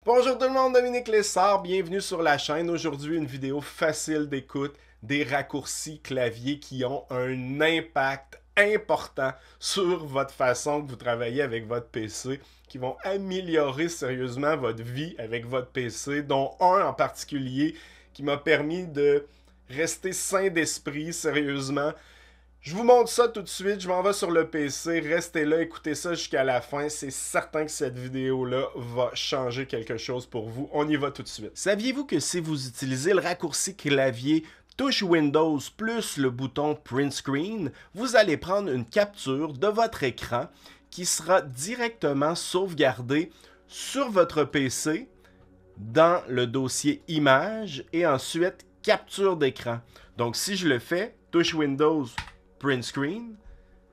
Bonjour tout le monde, Dominique Lessard, bienvenue sur la chaîne. Aujourd'hui, une vidéo facile d'écoute, des raccourcis clavier qui ont un impact important sur votre façon que vous travaillez avec votre PC, qui vont améliorer sérieusement votre vie avec votre PC, dont un en particulier qui m'a permis de rester sain d'esprit, sérieusement. Je vous montre ça tout de suite, je m'en vais sur le PC, restez là, écoutez ça jusqu'à la fin, c'est certain que cette vidéo-là va changer quelque chose pour vous. On y va tout de suite. Saviez-vous que si vous utilisez le raccourci clavier touche Windows plus le bouton Print Screen, vous allez prendre une capture de votre écran qui sera directement sauvegardée sur votre PC dans le dossier Images et ensuite capture d'écran. Donc si je le fais, touche Windows Print Screen,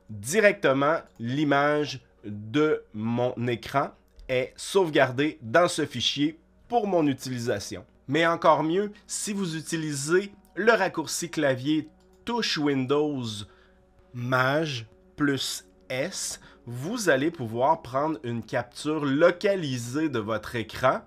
directement l'image de mon écran est sauvegardée dans ce fichier pour mon utilisation. Mais encore mieux, si vous utilisez le raccourci clavier touche Windows Maj plus S, vous allez pouvoir prendre une capture localisée de votre écran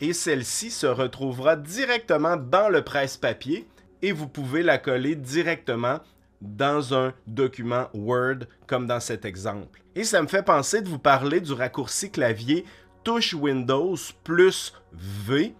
et celle-ci se retrouvera directement dans le presse-papier et vous pouvez la coller directement dans un document Word, comme dans cet exemple. Et ça me fait penser de vous parler du raccourci clavier touche Windows plus V,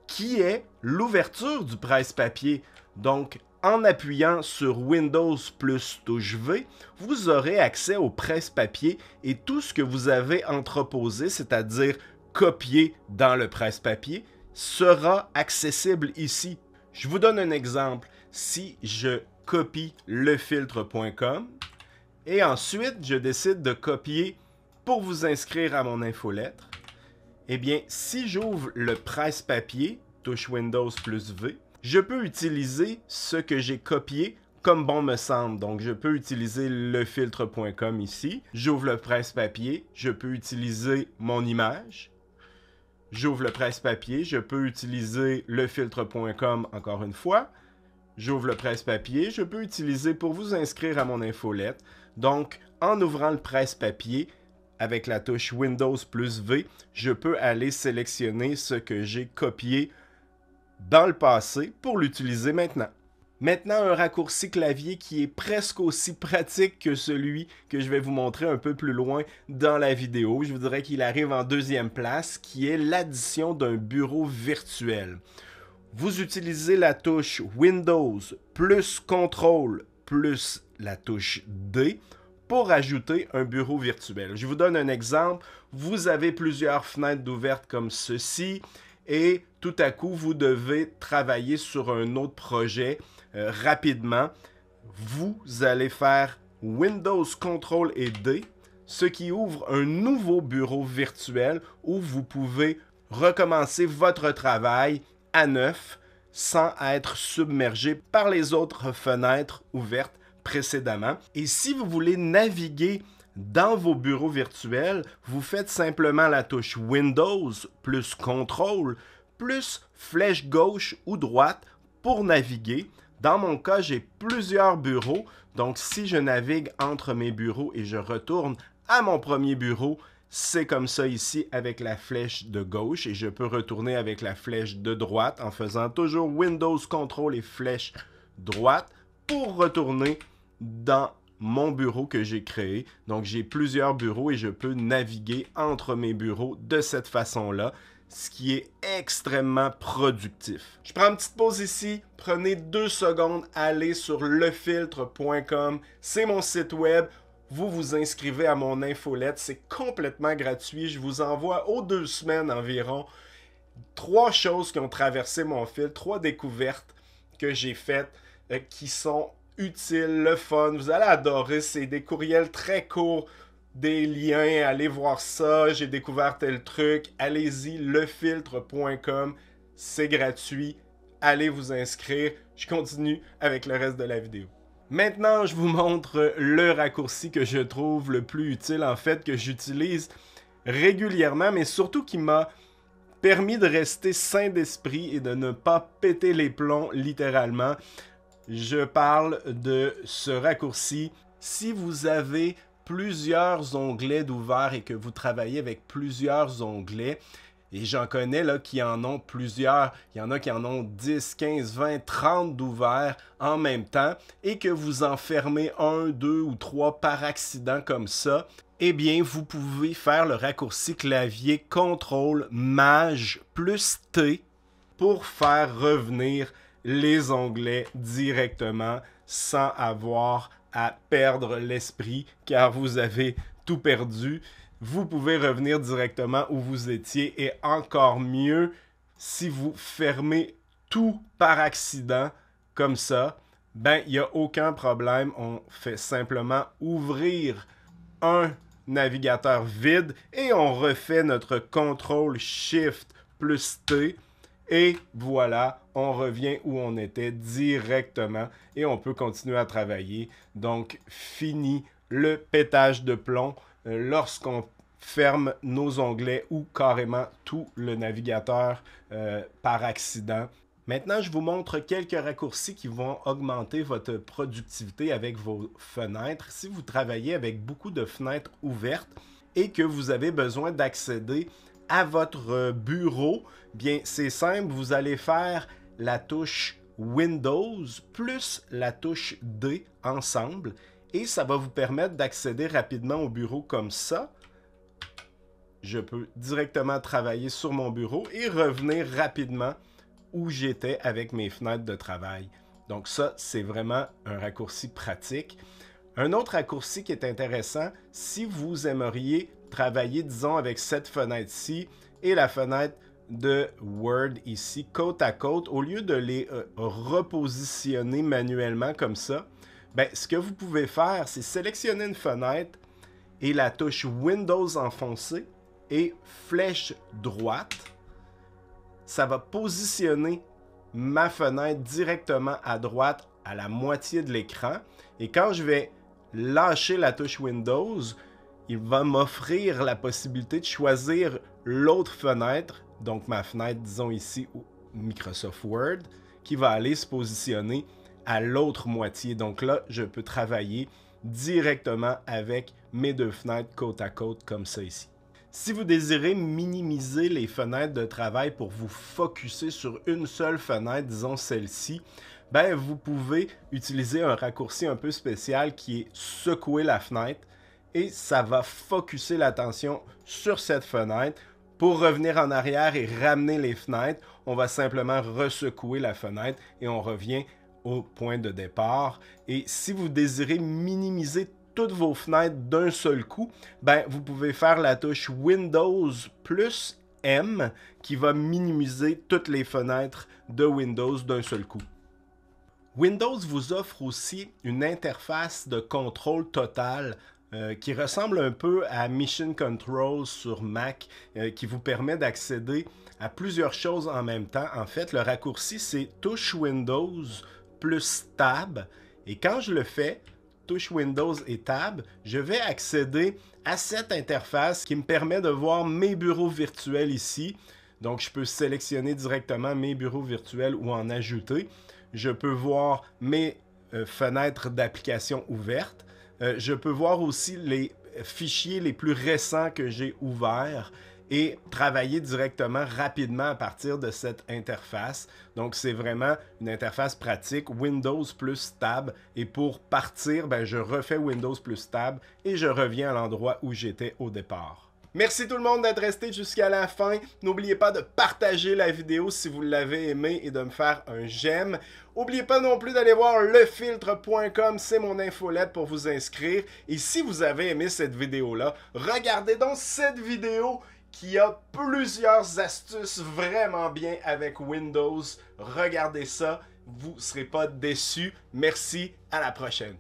qui est l'ouverture du presse-papier. Donc, en appuyant sur Windows plus touche V, vous aurez accès au presse-papier et tout ce que vous avez entreposé, c'est-à-dire copié dans le presse-papier, sera accessible ici. Je vous donne un exemple. Si je copie lefiltre.com et ensuite je décide de copier pour vous inscrire à mon infolettre, eh bien si j'ouvre le presse-papier, touche Windows plus V, je peux utiliser ce que j'ai copié comme bon me semble. Donc je peux utiliser lefiltre.com ici, j'ouvre le presse-papier, je peux utiliser mon image, j'ouvre le presse-papier, je peux utiliser lefiltre.com encore une fois, j'ouvre le presse-papier, je peux utiliser pour vous inscrire à mon infolettre. Donc, en ouvrant le presse-papier, avec la touche Windows plus V, je peux aller sélectionner ce que j'ai copié dans le passé pour l'utiliser maintenant. Maintenant, un raccourci clavier qui est presque aussi pratique que celui que je vais vous montrer un peu plus loin dans la vidéo. Je vous dirais qu'il arrive en deuxième place, qui est l'addition d'un bureau virtuel. Vous utilisez la touche Windows plus CTRL plus la touche D pour ajouter un bureau virtuel. Je vous donne un exemple. Vous avez plusieurs fenêtres d'ouvertes comme ceci et tout à coup, vous devez travailler sur un autre projet rapidement. Vous allez faire Windows CTRL et D, ce qui ouvre un nouveau bureau virtuel où vous pouvez recommencer votre travail à neuf sans être submergé par les autres fenêtres ouvertes précédemment. Et si vous voulez naviguer dans vos bureaux virtuels, vous faites simplement la touche Windows plus CTRL plus flèche gauche ou droite pour naviguer. Dans mon cas, j'ai plusieurs bureaux, donc si je navigue entre mes bureaux et je retourne à mon premier bureau, c'est comme ça ici avec la flèche de gauche et je peux retourner avec la flèche de droite en faisant toujours Windows, CTRL et flèche droite pour retourner dans mon bureau que j'ai créé. Donc j'ai plusieurs bureaux et je peux naviguer entre mes bureaux de cette façon-là, ce qui est extrêmement productif. Je prends une petite pause ici, prenez 2 secondes, allez sur lefiltre.com, c'est mon site web. Vous vous inscrivez à mon infolette, c'est complètement gratuit. Je vous envoie aux 2 semaines environ 3 choses qui ont traversé mon fil, 3 découvertes que j'ai faites qui sont utiles, le fun. Vous allez adorer, c'est des courriels très courts, des liens, allez voir ça, j'ai découvert tel truc. Allez-y, lefiltre.com, c'est gratuit. Allez vous inscrire. Je continue avec le reste de la vidéo. Maintenant, je vous montre le raccourci que je trouve le plus utile, en fait, que j'utilise régulièrement, mais surtout qui m'a permis de rester sain d'esprit et de ne pas péter les plombs, littéralement. Je parle de ce raccourci. Si vous avez plusieurs onglets d'ouvert et que vous travaillez avec plusieurs onglets, Et j'en connais là, qui en ont plusieurs. Il y en a qui en ont 10, 15, 20, 30 d'ouverts en même temps et que vous en fermez 1, 2 ou 3 par accident comme ça. Eh bien, vous pouvez faire le raccourci clavier CTRL Maj plus T pour faire revenir les onglets directement sans avoir à perdre l'esprit car vous avez tout perdu. Vous pouvez revenir directement où vous étiez et encore mieux si vous fermez tout par accident comme ça, ben il n'y a aucun problème. On fait simplement ouvrir un navigateur vide et on refait notre CTRL SHIFT plus T et voilà, on revient où on était directement et on peut continuer à travailler. Donc, fini le pétage de plomb lorsqu'on ferme nos onglets ou carrément tout le navigateur par accident. Maintenant, je vous montre quelques raccourcis qui vont augmenter votre productivité avec vos fenêtres. Si vous travaillez avec beaucoup de fenêtres ouvertes et que vous avez besoin d'accéder à votre bureau, bien c'est simple, vous allez faire la touche Windows plus la touche D ensemble et ça va vous permettre d'accéder rapidement au bureau comme ça. Je peux directement travailler sur mon bureau et revenir rapidement où j'étais avec mes fenêtres de travail. Donc ça, c'est vraiment un raccourci pratique. Un autre raccourci qui est intéressant, si vous aimeriez travailler, disons, avec cette fenêtre-ci et la fenêtre de Word ici, côte à côte, au lieu de les repositionner manuellement comme ça, ben, ce que vous pouvez faire, c'est sélectionner une fenêtre et la touche Windows enfoncée et flèche droite. Ça va positionner ma fenêtre directement à droite à la moitié de l'écran. Et quand je vais lâcher la touche Windows, il va m'offrir la possibilité de choisir l'autre fenêtre, donc ma fenêtre, disons ici, Microsoft Word, qui va aller se positionner à l'autre moitié. Donc là, je peux travailler directement avec mes deux fenêtres côte à côte comme ça ici. Si vous désirez minimiser les fenêtres de travail pour vous focusser sur une seule fenêtre, disons celle-ci, ben vous pouvez utiliser un raccourci un peu spécial qui est secouer la fenêtre et ça va focusser l'attention sur cette fenêtre. Pour revenir en arrière et ramener les fenêtres, on va simplement resecouer la fenêtre et on revient au point de départ. Et si vous désirez minimiser toutes vos fenêtres d'un seul coup, ben, vous pouvez faire la touche Windows plus M qui va minimiser toutes les fenêtres de Windows d'un seul coup. Windows vous offre aussi une interface de contrôle total qui ressemble un peu à Mission Control sur Mac, qui vous permet d'accéder à plusieurs choses en même temps. En fait, le raccourci, c'est touche Windows plus Tab. Et quand je le fais, touche Windows et Tab, je vais accéder à cette interface qui me permet de voir mes bureaux virtuels ici. Donc, je peux sélectionner directement mes bureaux virtuels ou en ajouter. Je peux voir mes fenêtres d'applications ouvertes. Je peux voir aussi les fichiers les plus récents que j'ai ouverts et travailler directement rapidement à partir de cette interface. Donc, c'est vraiment une interface pratique, Windows plus Tab. Et pour partir, ben, je refais Windows plus Tab et je reviens à l'endroit où j'étais au départ. Merci tout le monde d'être resté jusqu'à la fin. N'oubliez pas de partager la vidéo si vous l'avez aimé et de me faire un j'aime. N'oubliez pas non plus d'aller voir lefiltre.com, c'est mon infolette pour vous inscrire. Et si vous avez aimé cette vidéo-là, regardez donc cette vidéo qui a plusieurs astuces vraiment bien avec Windows. Regardez ça, vous ne serez pas déçus. Merci, à la prochaine.